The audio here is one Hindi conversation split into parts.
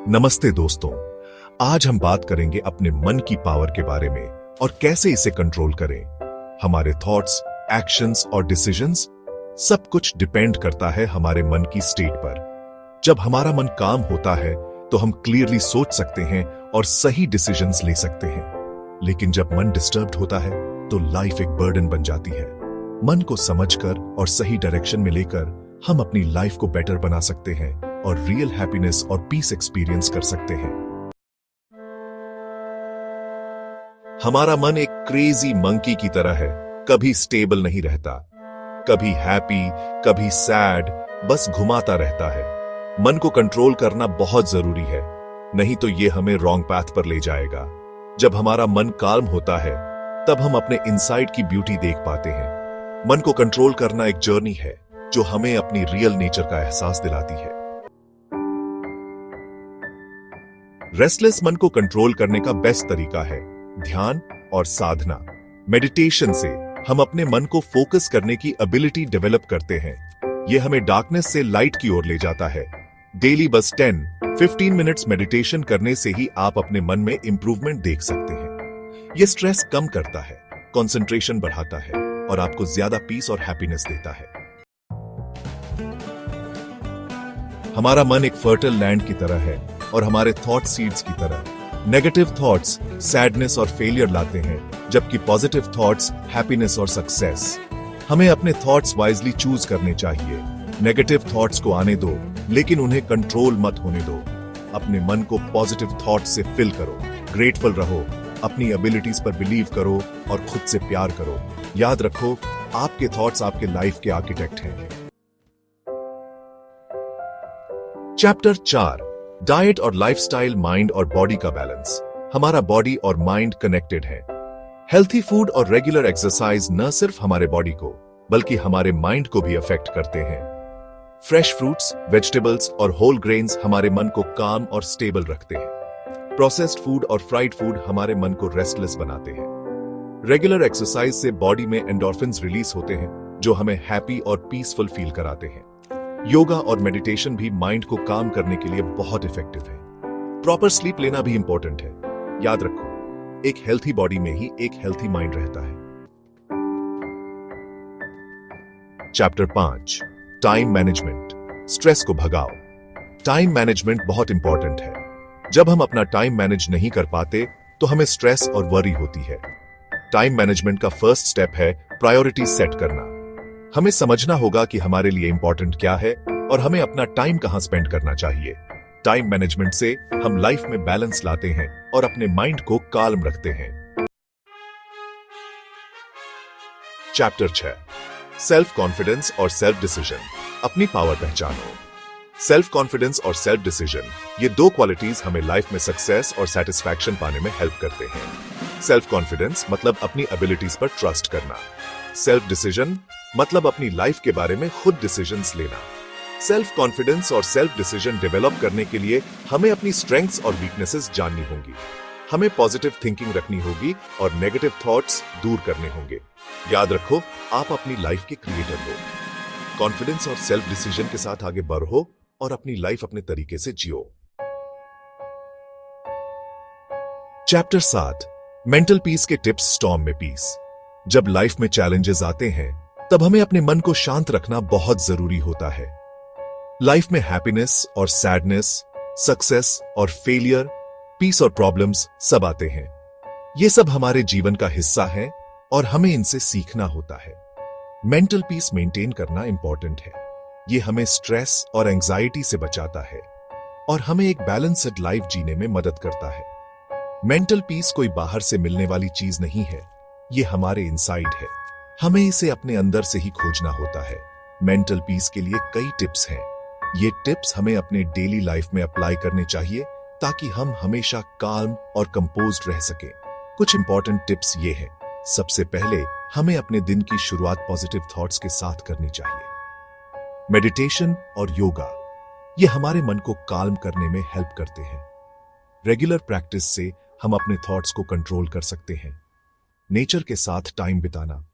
नमस्ते दोस्तों। आज हम बात करेंगे अपने मन की पावर के बारे में और कैसे इसे कंट्रोल करें। हमारे थॉट्स, एक्शंस और डिसीजंस सब कुछ डिपेंड करता है हमारे मन की स्टेट पर। जब हमारा मन काम होता है तो हम क्लियरली सोच सकते हैं और सही डिसीजंस ले सकते हैं। लेकिन जब मन डिस्टर्ब्ड होता है तो लाइफ एक बर्डन बन जाती है। मन को समझकर और सही डायरेक्शन में लेकर हम अपनी लाइफ को बेटर बना सकते हैं और रियल हैप्पीनेस और पीस एक्सपीरियंस कर सकते हैं। हमारा मन एक क्रेजी मंकी की तरह है, कभी स्टेबल नहीं रहता, कभी हैप्पी, कभी सैड, बस घुमाता रहता है। मन को कंट्रोल करना बहुत जरूरी है, नहीं तो ये हमें रॉन्ग पाथ पर ले जाएगा। जब हमारा मन काल्म होता है तब हम अपने इनसाइड की ब्यूटी देख पाते हैं। मन को कंट्रोल करना एक जर्नी है जो हमें अपनी रियल नेचर का एहसास दिलाती है। रेस्टलेस मन को कंट्रोल करने का बेस्ट तरीका है ध्यान और साधना। मेडिटेशन से हम अपने मन को फोकस करने की एबिलिटी डेवलप करते हैं। यह हमें डार्कनेस से लाइट की ओर ले जाता है। डेली बस 10-15 मिनट्स मेडिटेशन करने से ही आप अपने मन में इंप्रूवमेंट देख सकते हैं। यह स्ट्रेस कम करता है, कंसंट्रेशन बढ़ाता है और आपको ज्यादा पीस और हैप्पीनेस देता है। हमारा मन एक फर्टाइल लैंड की तरह है और हमारे थॉट सीड्स की तरह। नेगेटिव थॉट्स सैडनेस और फेलियर लाते हैं, जबकि पॉजिटिव थॉट्स हैप्पीनेस और सक्सेस। हमें अपने थॉट्स वाइजली चूज करने चाहिए। नेगेटिव थॉट्स को आने दो, लेकिन उन्हें कंट्रोल मत होने दो। अपने मन को पॉजिटिव थॉट्स से फिल करो, ग्रेटफुल रहो, अपनी एबिलिटीज पर बिलीव करो और खुद से प्यार करो। याद रखो, आपके थॉट्स आपके लाइफ के आर्किटेक्ट हैं। चैप्टर 4, डाइट और लाइफस्टाइल, माइंड और बॉडी का बैलेंस। हमारा बॉडी और माइंड कनेक्टेड है। हेल्थी फूड और रेगुलर एक्सरसाइज न सिर्फ हमारे बॉडी को बल्कि हमारे माइंड को भी अफेक्ट करते हैं। फ्रेश फ्रूट्स, वेजिटेबल्स और होल ग्रेन्स हमारे मन को काम और स्टेबल रखते हैं। प्रोसेस्ड फूड और फ्राइड फूड हमारे मन को रेस्टलेस बनाते हैं। रेगुलर एक्सरसाइज से बॉडी में एंडोर्फिन्स रिलीज होते हैं जो हमें हैप्पी और पीसफुल फील कराते हैं। योगा और मेडिटेशन भी माइंड को काम करने के लिए बहुत इफेक्टिव है। प्रॉपर स्लीप लेना भी इंपॉर्टेंट है। याद रखो, एक हेल्थी बॉडी में ही एक हेल्थी माइंड रहता है। चैप्टर 5, टाइम मैनेजमेंट, स्ट्रेस को भगाओ। टाइम मैनेजमेंट बहुत इंपॉर्टेंट है। जब हम अपना टाइम मैनेज नहीं कर पाते तो हमें स्ट्रेस और वरी होती है। टाइम मैनेजमेंट का फर्स्ट स्टेप है प्रायोरिटी सेट करना। हमें समझना होगा कि हमारे लिए इंपॉर्टेंट क्या है और हमें अपना टाइम कहां स्पेंड करना चाहिए। टाइम मैनेजमेंट से हम लाइफ में बैलेंस लाते हैं और अपने माइंड को काल्म रखते हैं। चैप्टर 6, सेल्फ कॉन्फिडेंस और सेल्फ डिसीजन, अपनी पावर पहचानो। सेल्फ कॉन्फिडेंस और सेल्फ डिसीजन, ये दो क्वालिटीज हमें लाइफ में सक्सेस और सेटिस्फैक्शन पाने में हेल्प करते हैं। सेल्फ कॉन्फिडेंस मतलब अपनी एबिलिटीज पर ट्रस्ट करना। सेल्फ डिसीजन मतलब अपनी लाइफ के बारे में खुद डिसीजंस लेना। सेल्फ कॉन्फिडेंस और सेल्फ डिसीजन डेवलप करने के लिए हमें अपनी स्ट्रेंथ्स और वीकनेसेस जाननी होंगी। हमें पॉजिटिव थिंकिंग रखनी होगी और नेगेटिव थॉट्स दूर करने होंगे। याद रखो, आप अपनी लाइफ के क्रिएटर हो। कॉन्फिडेंस और सेल्फ डिसीजन के साथ आगे बढ़ो और अपनी लाइफ अपने तरीके से जियो। चैप्टर 7, मेंटल पीस के टिप्स, स्टॉर्म में पीस। जब लाइफ में चैलेंजेस आते हैं तब हमें अपने मन को शांत रखना बहुत जरूरी होता है। लाइफ में हैप्पीनेस और सैडनेस, सक्सेस और फेलियर, पीस और प्रॉब्लम्स सब आते हैं। ये सब हमारे जीवन का हिस्सा है और हमें इनसे सीखना होता है। मेंटल पीस मेंटेन करना इंपॉर्टेंट है। ये हमें स्ट्रेस और एंजाइटी से बचाता है और हमें एक बैलेंस्ड लाइफ जीने में मदद करता है। मेंटल पीस कोई बाहर से मिलने वाली चीज नहीं है, ये हमारे इनसाइड है। हमें इसे अपने अंदर से ही खोजना होता है। मेंटल पीस के लिए कई टिप्स हैं। ये टिप्स हमें अपने डेली लाइफ में अप्लाई करने चाहिए ताकि हम हमेशा काल्म और कंपोज्ड रह सकें। कुछ इंपॉर्टेंट टिप्स ये हैं। सबसे पहले हमें अपने दिन की शुरुआत पॉजिटिव थॉट्स के साथ करनी चाहिए। मेडिटेशन और योगा, ये हमारे मन को काल्म करने में हेल्प करते हैं। रेगुलर प्रैक्टिस से हम अपने थॉट्स को कंट्रोल कर सकते हैं। नेचर के साथ टाइम बिताना,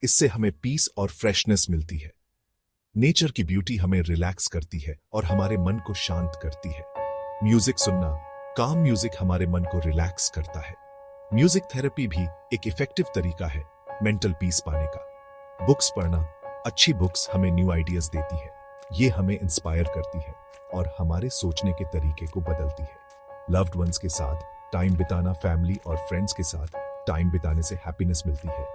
इससे हमें पीस और फ्रेशनेस मिलती है। नेचर की ब्यूटी हमें रिलैक्स करती है और हमारे मन को शांत करती है। म्यूजिक सुनना, काम म्यूजिक हमारे मन को रिलैक्स करता है। म्यूजिक थेरेपी भी एक इफेक्टिव तरीका है मेंटल पीस पाने का। बुक्स पढ़ना, अच्छी बुक्स हमें न्यू आइडियाज देती है। ये हमें इंस्पायर करती है और हमारे सोचने के तरीके को बदलती है। लव्ड वंस के साथ टाइम बिताना, फैमिली और फ्रेंड्स के साथ टाइम बिताने से हैप्पीनेस मिलती है।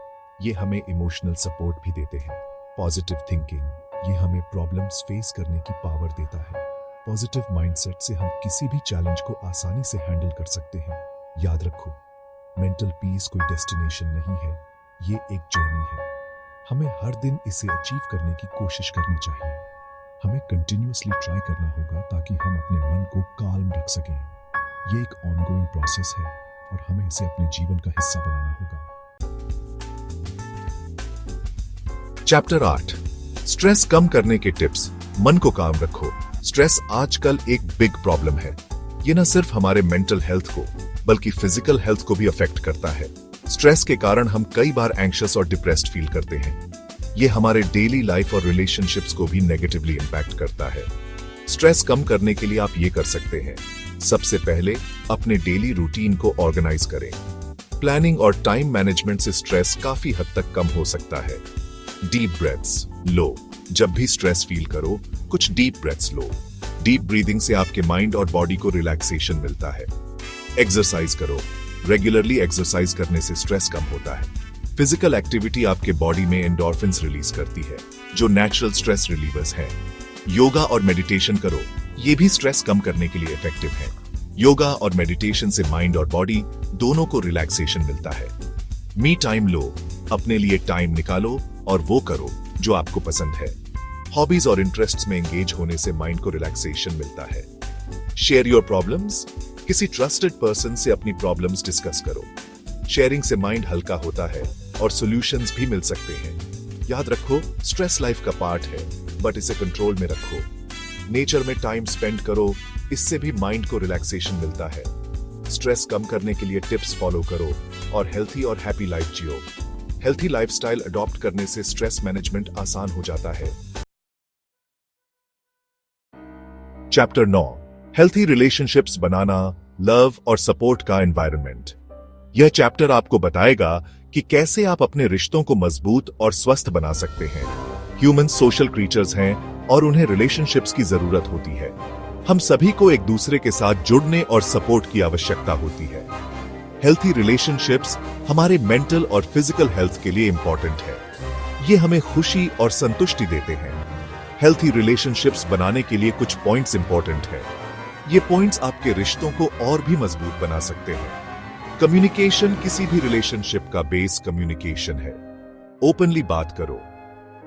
ये हमें इमोशनल सपोर्ट भी देते हैं। पॉजिटिव थिंकिंग, ये हमें प्रॉब्लम्स फेस करने की पावर देता है। पॉजिटिव माइंडसेट से हम किसी भी चैलेंज को आसानी से हैंडल कर सकते हैं। याद रखो, मेंटल पीस कोई डेस्टिनेशन नहीं है, ये एक जर्नी है। हमें हर दिन इसे अचीव करने की कोशिश करनी चाहिए। हमें कंटिन्यूअसली ट्राई करना होगा ताकि हम अपने मन को काल्म रख सकें। ये एक ऑनगोइंग प्रोसेस है और हमें इसे अपने जीवन का हिस्सा बनाना होगा। चैप्टर 8, स्ट्रेस कम करने के टिप्स। मन को काम रखो। स्ट्रेस आजकल एक बिग प्रॉब्लम है। ये न सिर्फ हमारे मेंटल हेल्थ को बल्कि फिजिकल हेल्थ को भी अफेक्ट करता है। स्ट्रेस के कारण हम कई बार एंग्शियस और डिप्रेस्ड फील करते हैं। ये हमारे डेली लाइफ और रिलेशनशिप्स को भी नेगेटिवली इंपैक्ट करता है। स्ट्रेस कम करने के लिए आप ये कर सकते हैं। सबसे पहले अपने डेली रूटीन को ऑर्गेनाइज करें। प्लानिंग और टाइम मैनेजमेंट से स्ट्रेस काफी हद तक कम हो सकता है। डीप ब्रेथ्स लो। जब भी स्ट्रेस फील करो, कुछ डीप ब्रेथ्स लो। डीप ब्रीदिंग से आपके माइंड और बॉडी को रिलैक्सेशन मिलता है। एक्सरसाइज करो। रेगुलरली एक्सरसाइज करने से स्ट्रेस कम होता है। फिजिकल एक्टिविटी आपके बॉडी में एंडोर्फिन्स रिलीज करती है, जो नेचुरल स्ट्रेस रिलीवर्स हैं। योगा और मेडिटेशन करो, ये भी स्ट्रेस कम करने के लिए इफेक्टिव है। योगा और मेडिटेशन से माइंड और बॉडी दोनों को रिलैक्सेशन मिलता है। मी टाइम लो। अपने लिए टाइम निकालो और वो करो जो आपको पसंद है। हॉबीज और इंटरेस्ट्स में एंगेज होने से माइंड को रिलैक्सेशन मिलता है। Share your problems. किसी ट्रस्टेड पर्सन से अपनी प्रॉब्लम्स डिस्कस करो। शेयरिंग से माइंड हल्का होता है और सॉल्यूशंस भी मिल सकते हैं। याद रखो, स्ट्रेस लाइफ का पार्ट है, बट इसे कंट्रोल में रखो। नेचर में टाइम स्पेंड करो, इससे भी माइंड को रिलैक्सेशन मिलता है। स्ट्रेस कम करने के लिए टिप्स फॉलो करो और हेल्थी और हैप्पी लाइफ जियो। हेल्थी लाइफस्टाइल अडॉप्ट करने से स्ट्रेस मैनेजमेंट आसान हो जाता है। चैप्टर 9, हेल्थी रिलेशनशिप्स बनाना, लव और सपोर्ट का एनवायरनमेंट। यह चैप्टर आपको बताएगा कि कैसे आप अपने रिश्तों को मजबूत और स्वस्थ बना सकते हैं। ह्यूमंस सोशल क्रीचर्स हैं और उन्हें रिलेशनशिप्स की जरूरत होती है। हम सभी को एक दूसरे के साथ जुड़ने और सपोर्ट की आवश्यकता होती है। हेल्थी रिलेशनशिप्स हमारे मेंटल और फिजिकल हेल्थ के लिए इंपॉर्टेंट है। ये हमें खुशी और संतुष्टि देते हैं। हेल्थी रिलेशनशिप्स बनाने के लिए कुछ पॉइंट्स इंपॉर्टेंट है। ये पॉइंट्स आपके रिश्तों को और भी मजबूत बना सकते हैं। कम्युनिकेशन किसी भी रिलेशनशिप का बेस कम्युनिकेशन है। ओपनली बात करो।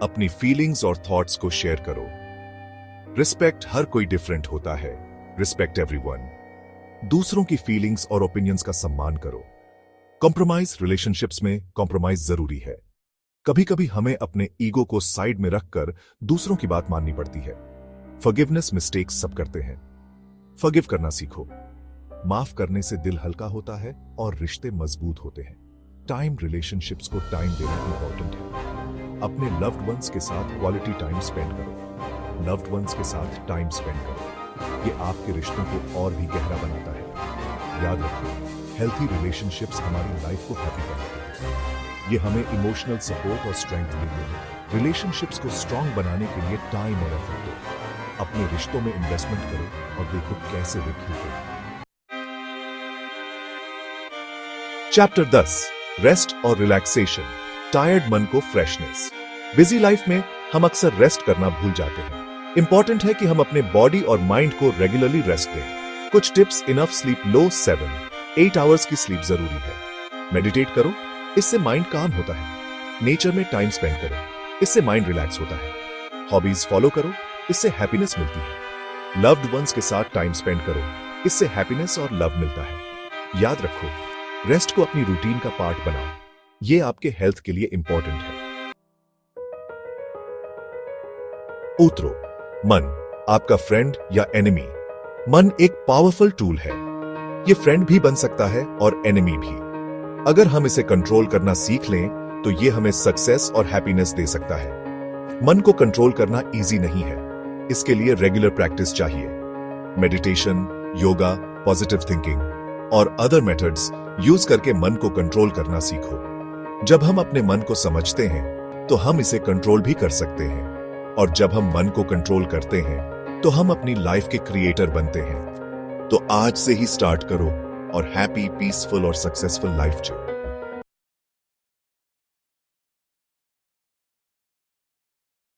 अपनी फीलिंग्स और थॉट्स को शेयर करो। रिस्पेक्ट, हर कोई डिफरेंट होता है। Respect everyone. दूसरों की फीलिंग्स और ओपिनियंस का सम्मान करो। कॉम्प्रोमाइज, रिलेशनशिप्स में कॉम्प्रोमाइज जरूरी है। कभी कभी हमें अपने ईगो को साइड में रखकर दूसरों की बात माननी पड़ती है। फॉरगिवनेस, मिस्टेक्स सब करते हैं। फॉरगिव करना सीखो। माफ करने से दिल हल्का होता है और रिश्ते मजबूत होते हैं। टाइम, रिलेशनशिप्स को टाइम देना इंपॉर्टेंट है। अपने लव्ड वंस के साथ क्वालिटी टाइम स्पेंड करो। लव्ड वंस के साथ टाइम स्पेंड करो, ये आपके रिश्तों को और भी गहरा बनाता है। याद रखो, हेल्थी रिलेशनशिप्स हमारी लाइफ को हैप्पी बनाते हैं। ये हमें इमोशनल सपोर्ट और स्ट्रेंथ देते हैं। रिलेशनशिप्स को स्ट्रांग बनाने के लिए टाइम और एफर्ट दो। अपने रिश्तों में इन्वेस्टमेंट करो और देखो कैसे वे खिलते हैं। चैप्टर 10, रेस्ट और रिलैक्सेशन। टायर्ड मन को फ्रेशनेस। बिजी लाइफ में हम अक्सर रेस्ट करना भूल जाते हैं। इंपॉर्टेंट है कि हम अपने बॉडी और माइंड को रेगुलरली रेस्ट दें। कुछ टिप्स: इनफ स्लीप लो 7-8 आवर्स की स्लीप जरूरी है। मेडिटेट करो, इससे माइंड काम होता है। नेचर में टाइम स्पेंड करो, इससे माइंड रिलैक्स होता है। हॉबीज फॉलो करो, इससे हैप्पीनेस मिलती है। लव्ड वंस के साथ टाइम स्पेंड करो, इससे हैप्पीनेस और लव मिलता है। याद रखो, रेस्ट को अपनी रूटीन का पार्ट बनाओ, ये आपके हेल्थ के लिए इंपॉर्टेंट है। उतरो, मन आपका फ्रेंड या एनिमी। मन एक पावरफुल टूल है। ये फ्रेंड भी बन सकता है और एनिमी भी। अगर हम इसे कंट्रोल करना सीख लें तो ये हमें सक्सेस और हैप्पीनेस दे सकता है। मन को कंट्रोल करना इजी नहीं है, इसके लिए रेगुलर प्रैक्टिस चाहिए। मेडिटेशन, योगा, पॉजिटिव थिंकिंग और अदर मेथड्स यूज करके मन को कंट्रोल करना सीखो। जब हम अपने मन को समझते हैं तो हम इसे कंट्रोल भी कर सकते हैं, और जब हम मन को कंट्रोल करते हैं तो हम अपनी लाइफ के क्रिएटर बनते हैं। तो आज से ही स्टार्ट करो और हैप्पी, पीसफुल और सक्सेसफुल लाइफ जियो।